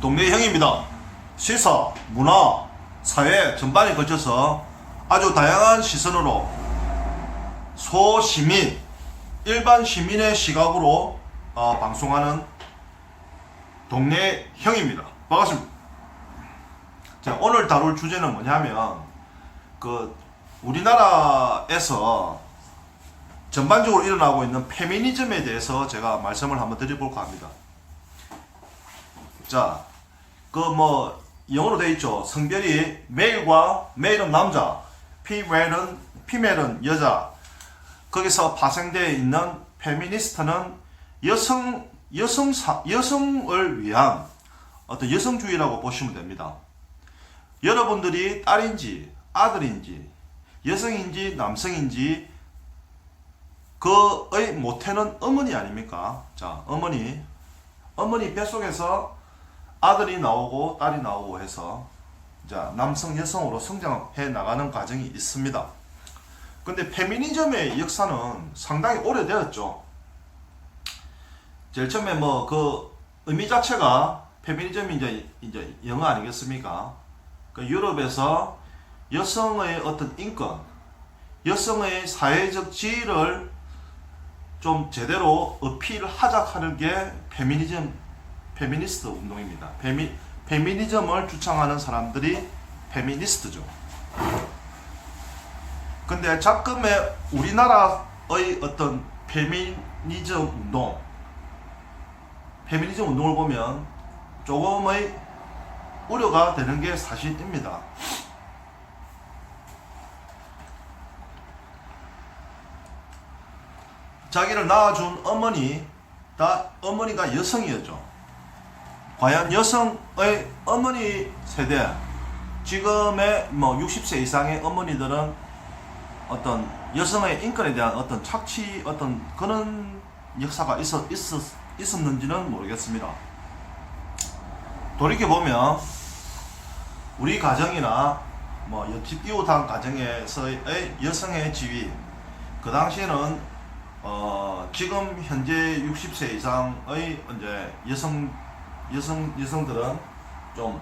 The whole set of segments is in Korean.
동네형입니다. 시사, 문화, 사회 전반에 걸쳐서 아주 다양한 시선으로 소시민, 일반 시민의 시각으로 방송하는 동네형입니다. 반갑습니다. 자, 오늘 다룰 주제는 뭐냐면 우리나라에서 전반적으로 일어나고 있는 페미니즘에 대해서 제가 말씀을 한번 드려볼까 합니다. 자, 영어로 되어 있죠. 성별이 메일은 남자, 피멜은 여자. 거기서 파생되어 있는 페미니스트는 여성을 위한 어떤 여성주의라고 보시면 됩니다. 여러분들이 딸인지 아들인지 여성인지 남성인지 그의 모태는 어머니 아닙니까? 자, 어머니 뱃속에서 아들이 나오고 딸이 나오고 해서 자, 남성 여성으로 성장해 나가는 과정이 있습니다. 근데 페미니즘의 역사는 상당히 오래되었죠. 제일 처음에 의미 자체가 페미니즘이 이제 영어 아니겠습니까? 유럽에서 여성의 어떤 인권, 여성의 사회적 지위를 좀 제대로 어필하자 하는 게 페미니스트 운동입니다. 페미니즘을 주창하는 사람들이 페미니스트죠. 근데 자금의 우리나라의 어떤 페미니즘 운동을 보면 조금의 우려가 되는 게 사실입니다. 자기를 낳아준 어머니가 여성이었죠. 과연 여성의 어머니 세대, 지금의 60세 이상의 어머니들은 어떤 여성의 인권에 대한 어떤 착취, 어떤 그런 역사가 있었는지는 모르겠습니다. 돌이켜보면, 우리 가정이나 옆집 이웃한 가정에서의 여성의 지위, 그 당시에는 지금 현재 60세 이상의 이제 여성들은 좀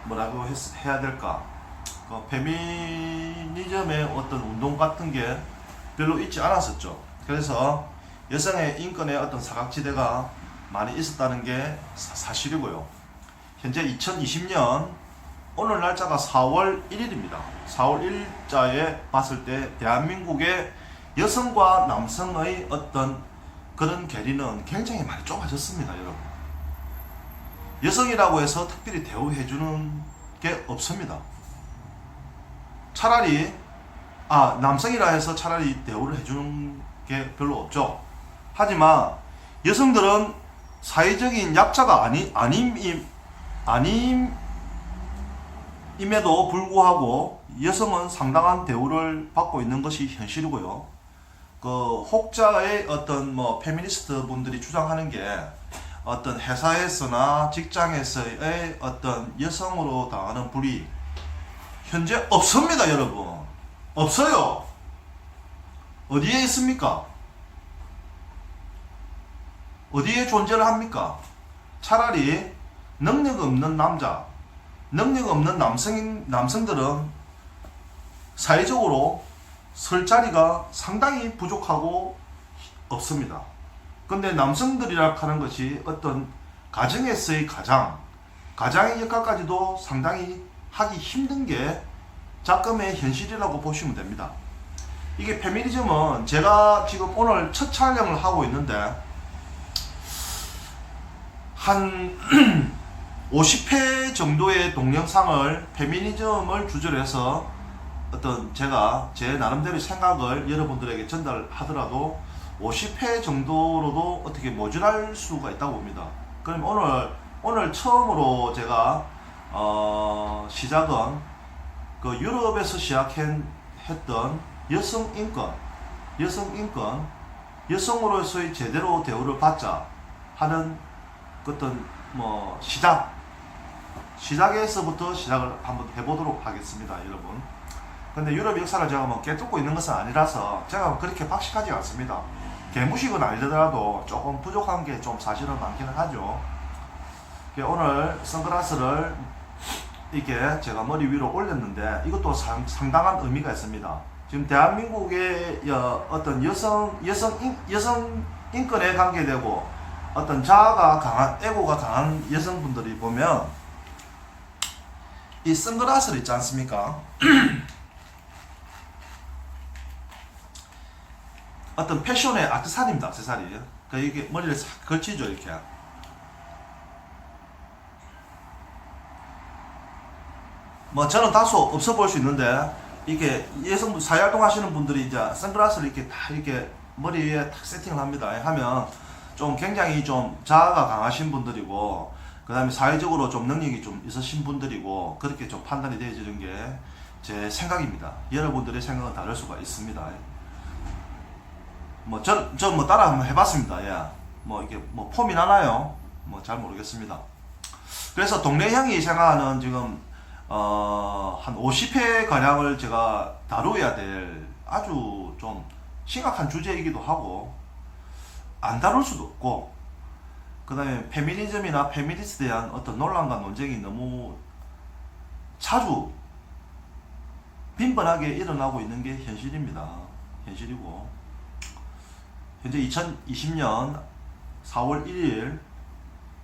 뭐라고 해야 될까? 페미니즘의 어떤 운동 같은 게 별로 있지 않았었죠. 그래서 여성의 인권의 어떤 사각지대가 많이 있었다는 게 사실이고요. 현재 2020년 오늘 날짜가 4월 1일입니다. 4월 1일자에 봤을 때 대한민국의 여성과 남성의 어떤 그런 괴리는 굉장히 많이 좁아졌습니다, 여러분. 여성이라고 해서 특별히 대우해주는 게 없습니다. 차라리 남성이라 해서 차라리 대우를 해주는 게 별로 없죠. 하지만 여성들은 사회적인 약자가 아님에도 불구하고 여성은 상당한 대우를 받고 있는 것이 현실이고요. 혹자의 어떤 페미니스트 분들이 주장하는 게 어떤 회사에서나 직장에서의 어떤 여성으로 당하는 불이익 현재 없습니다, 여러분. 없어요. 어디에 있습니까? 어디에 존재를 합니까? 차라리 능력 없는 남성들은 사회적으로 설 자리가 상당히 부족하고 없습니다. 근데 남성들이라 하는 것이 어떤 가정에서의 가장의 역할까지도 상당히 하기 힘든 게 작금의 현실이라고 보시면 됩니다. 이게 페미니즘은 제가 지금 오늘 첫 촬영을 하고 있는데 한 50회 정도의 동영상을 페미니즘을 주제로 해서 어떤 제가 제 나름대로 생각을 여러분들에게 전달하더라도 50회 정도로도 어떻게 모자랄 수가 있다고 봅니다. 그럼 오늘 처음으로 제가 시작은 유럽에서 시작했던 여성으로서의 제대로 대우를 받자 하는 어떤 시작에서부터 시작을 한번 해보도록 하겠습니다, 여러분. 근데 유럽 역사를 제가 깨뚫고 있는 것은 아니라서 제가 그렇게 박식하지 않습니다. 개무식은 아니더라도 조금 부족한 게 좀 사실은 많기는 하죠. 오늘 선글라스를 이렇게 제가 머리 위로 올렸는데 이것도 상당한 의미가 있습니다. 지금 대한민국의 어떤 여성 인권에 관계되고 어떤 자아가 강한, 에고가 강한 여성분들이 보면 이 선글라스를 있지 않습니까? 어떤 패션의 액세서리입니다. 액세서리. 이게 머리를 싹 걸치죠, 이렇게. 뭐 저는 다소 없어 보일 수 있는데 이게 여성분 사회활동 하시는 분들이 이제 선글라스를 이렇게 다 이렇게 머리에 탁 세팅을 합니다. 하면 좀 굉장히 좀 자아가 강하신 분들이고 그 다음에 사회적으로 좀 능력이 좀 있으신 분들이고 그렇게 좀 판단이 되어지는 게 제 생각입니다. 여러분들의 생각은 다를 수가 있습니다. 뭐 저 뭐 따라 한번 해봤습니다. 예. 뭐 이게 뭐 폼이 나나요? 뭐 잘 모르겠습니다. 그래서 동네 형이 생각하는 지금 한 50회 가량을 제가 다루어야 될 아주 좀 심각한 주제이기도 하고 안 다룰 수도 없고 그 다음에 페미니즘이나 페미니스트에 대한 어떤 논란과 논쟁이 너무 자주 빈번하게 일어나고 있는 게 현실입니다. 현실이고 현재 2020년 4월 1일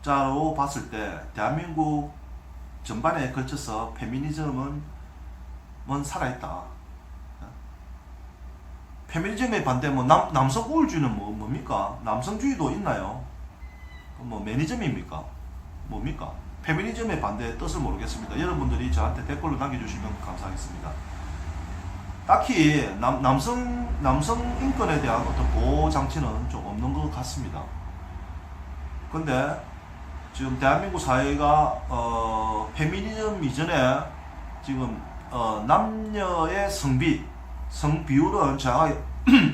자로 봤을 때 대한민국 전반에 걸쳐서 페미니즘은 살아있다. 페미니즘에 반대 남성 우월주의는 뭡니까? 남성주의도 있나요? 뭐 매니즘입니까? 뭡니까? 페미니즘에 반대의 뜻을 모르겠습니다. 여러분들이 저한테 댓글로 남겨주시면 감사하겠습니다. 딱히 남성 인권에 대한 어떤 보호 장치는 좀 없는 것 같습니다. 근데 지금 대한민국 사회가 페미니즘 이전에 지금 남녀의 성 비율은 제가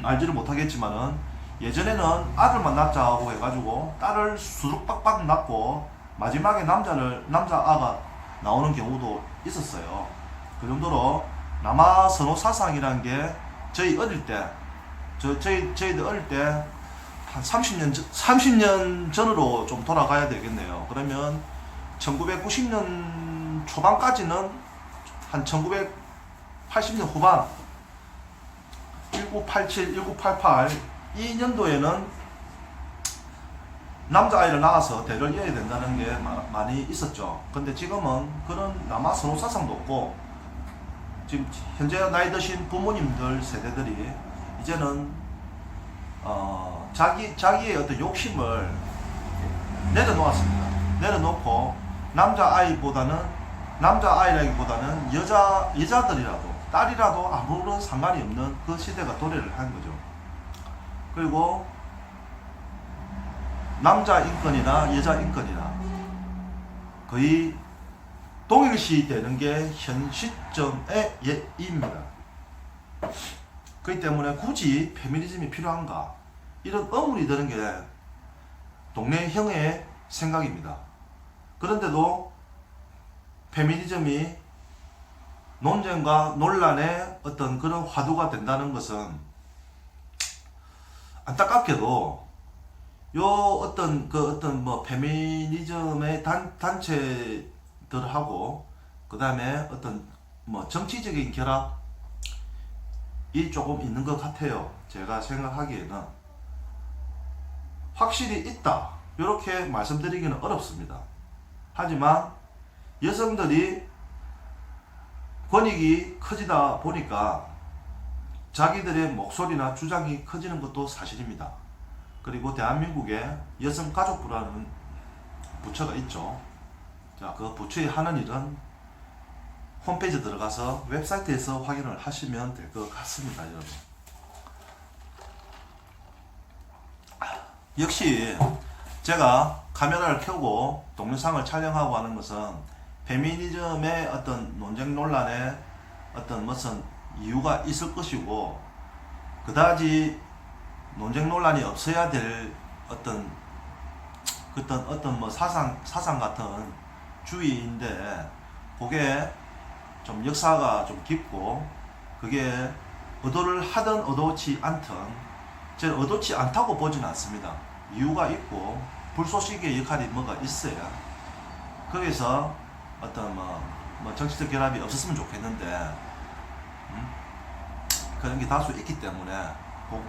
알지를 못하겠지만은 예전에는 아들만 낳자고 해가지고 딸을 수룩 빡빡 낳고 마지막에 남자아가 나오는 경우도 있었어요. 그 정도로 남아 선호 사상이라는 게 저희 어릴 때 저희들 어릴 때 한 30년 전으로 좀 돌아가야 되겠네요. 그러면 1990년 초반까지는 한 1980년 후반 1987, 1988 이 년도에는 남자아이를 낳아서 대를 이어야 된다는 게 많이 있었죠. 근데 지금은 그런 남아 선호 사상도 없고 지금 현재 나이 드신 부모님들 세대들이 이제는 자기의 어떤 욕심을 내려놓았습니다. 내려놓고 남자아이라기보다는 여자들이라도 딸이라도 아무런 상관이 없는 그 시대가 도래를 한 거죠. 그리고 남자 인권이나 여자 인권이나 거의 동일시 되는 게 현 시점의 예입니다. 그렇기 때문에 굳이 페미니즘이 필요한가 이런 의문이 드는 게 동네 형의 생각입니다. 그런데도 페미니즘이 논쟁과 논란의 어떤 그런 화두가 된다는 것은 안타깝게도 어떤 뭐 페미니즘의 단체들하고 그 다음에 어떤 뭐 정치적인 결합이 조금 있는 것 같아요. 제가 생각하기에는 확실히 있다 이렇게 말씀드리기는 어렵습니다. 하지만 여성들이 권익이 커지다 보니까 자기들의 목소리나 주장이 커지는 것도 사실입니다. 그리고 대한민국에 여성가족부라는 부처가 있죠. 자, 그 부처의 하는 일은 홈페이지 들어가서 웹사이트에서 확인을 하시면 될 것 같습니다, 여러분. 역시 제가 카메라를 켜고 동영상을 촬영하고 하는 것은 페미니즘의 어떤 논쟁 논란에 어떤 무슨 이유가 있을 것이고 그다지 논쟁 논란이 없어야 될 어떤 뭐 사상 같은 주의인데 그게 좀 역사가 좀 깊고 그게 의도를 하든 의도치 않든 저는 의도치 않다고 보지는 않습니다. 이유가 있고 불쏘시개의 역할이 뭐가 있어야 거기서 어떤 뭐 정치적 결합이 없었으면 좋겠는데 그런 게 다수 있기 때문에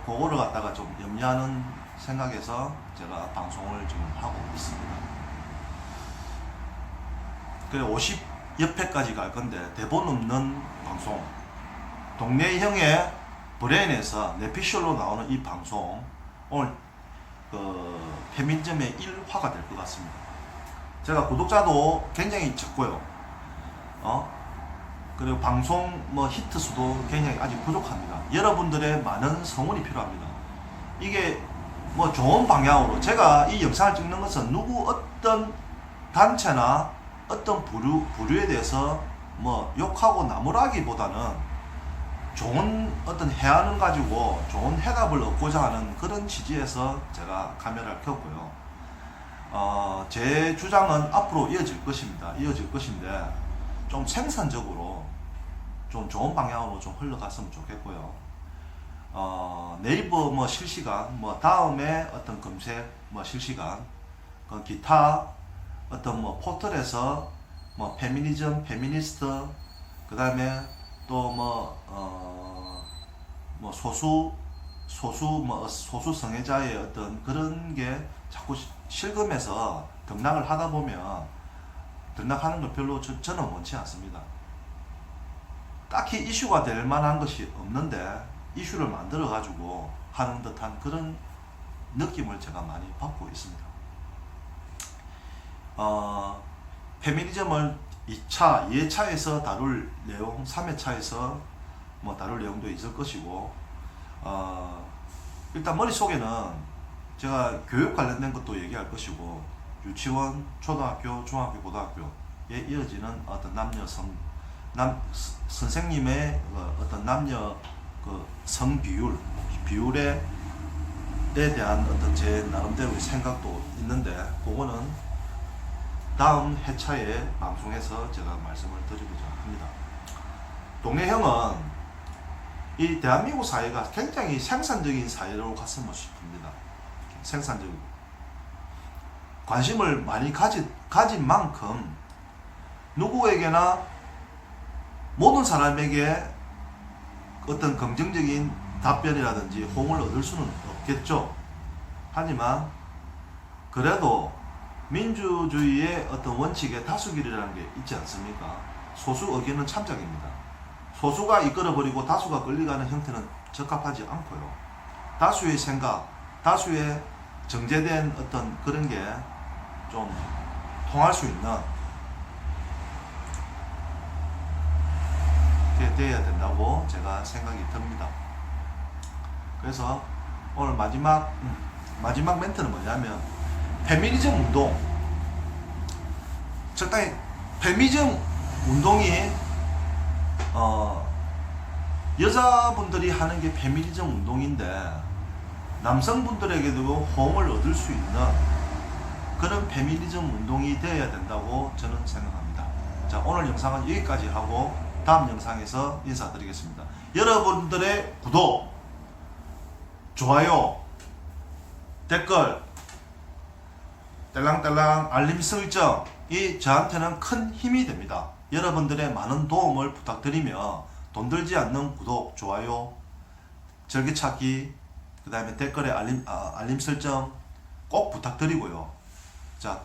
그거를 갖다가 좀 염려하는 생각에서 제가 방송을 지금 하고 있습니다. 그래 50여회까지 갈 건데 대본 없는 방송, 동네형의 브레인에서 내피셜로 나오는 이 방송 오늘 페미니즘의 1화가 될 것 같습니다. 제가 구독자도 굉장히 적고요. 그리고 방송 히트 수도 굉장히 아직 부족합니다. 여러분들의 많은 성원이 필요합니다. 이게 좋은 방향으로 제가 이 영상을 찍는 것은 누구 어떤 단체나 어떤 부류에 대해서 욕하고 나무라기보다는 좋은 어떤 해안을 가지고 좋은 해답을 얻고자 하는 그런 취지에서 제가 카메라를 켰고요. 제 주장은 앞으로 이어질 것입니다. 이어질 것인데 좀 생산적으로 좀 좋은 방향으로 좀 흘러갔으면 좋겠고요. 네이버 실시간 다음에 어떤 검색 실시간 기타 어떤 포털에서 페미니즘, 페미니스트 그 다음에 또 소수 성애자의 어떤 그런 게 자꾸 실검해서 등락을 하다 보면 등락하는 걸 별로 저는 원치 않습니다. 딱히 이슈가 될 만한 것이 없는데 이슈를 만들어 가지고 하는 듯한 그런 느낌을 제가 많이 받고 있습니다. 페미니즘을 2차, 2회차에서 다룰 내용, 3회차에서 다룰 내용도 있을 것이고, 일단 머릿속에는 제가 교육 관련된 것도 얘기할 것이고, 유치원, 초등학교, 중학교, 고등학교에 이어지는 어떤 선생님의 어떤 남녀 성 비율에 대한 어떤 제 나름대로의 생각도 있는데, 그거는 다음 회차의 방송에서 제가 말씀을 드리고자 합니다. 동네형은 이 대한민국 사회가 굉장히 생산적인 사회로 갔으면 싶습니다. 생산적이고 관심을 많이 가진 만큼 누구에게나 모든 사람에게 어떤 긍정적인 답변이라든지 호응을 얻을 수는 없겠죠. 하지만 그래도 민주주의의 어떤 원칙에 다수결이라는 게 있지 않습니까? 소수 의견은 참작입니다. 소수가 이끌어버리고 다수가 끌려가는 형태는 적합하지 않고요. 다수의 생각, 다수의 정제된 어떤 그런 게 좀 통할 수 있는 게 되어야 된다고 제가 생각이 듭니다. 그래서 오늘 마지막 멘트는 뭐냐면 페미니즘 운동, 적당히 페미니즘 운동이 여자분들이 하는 게 페미니즘 운동인데 남성분들에게도 호응을 얻을 수 있는 그런 페미니즘 운동이 되어야 된다고 저는 생각합니다. 자, 오늘 영상은 여기까지 하고 다음 영상에서 인사드리겠습니다. 여러분들의 구독, 좋아요, 댓글, 딸랑딸랑 알림 설정이 저한테는 큰 힘이 됩니다. 여러분들의 많은 도움을 부탁드리며 돈 들지 않는 구독, 좋아요, 즐겨찾기, 그 다음에 댓글에 알림 설정 꼭 부탁드리고요. 자,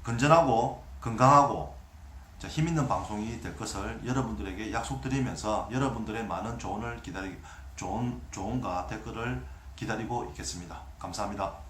건전하고 건강하고 힘있는 방송이 될 것을 여러분들에게 약속드리면서 여러분들의 많은 조언과 댓글을 기다리고 있겠습니다. 감사합니다.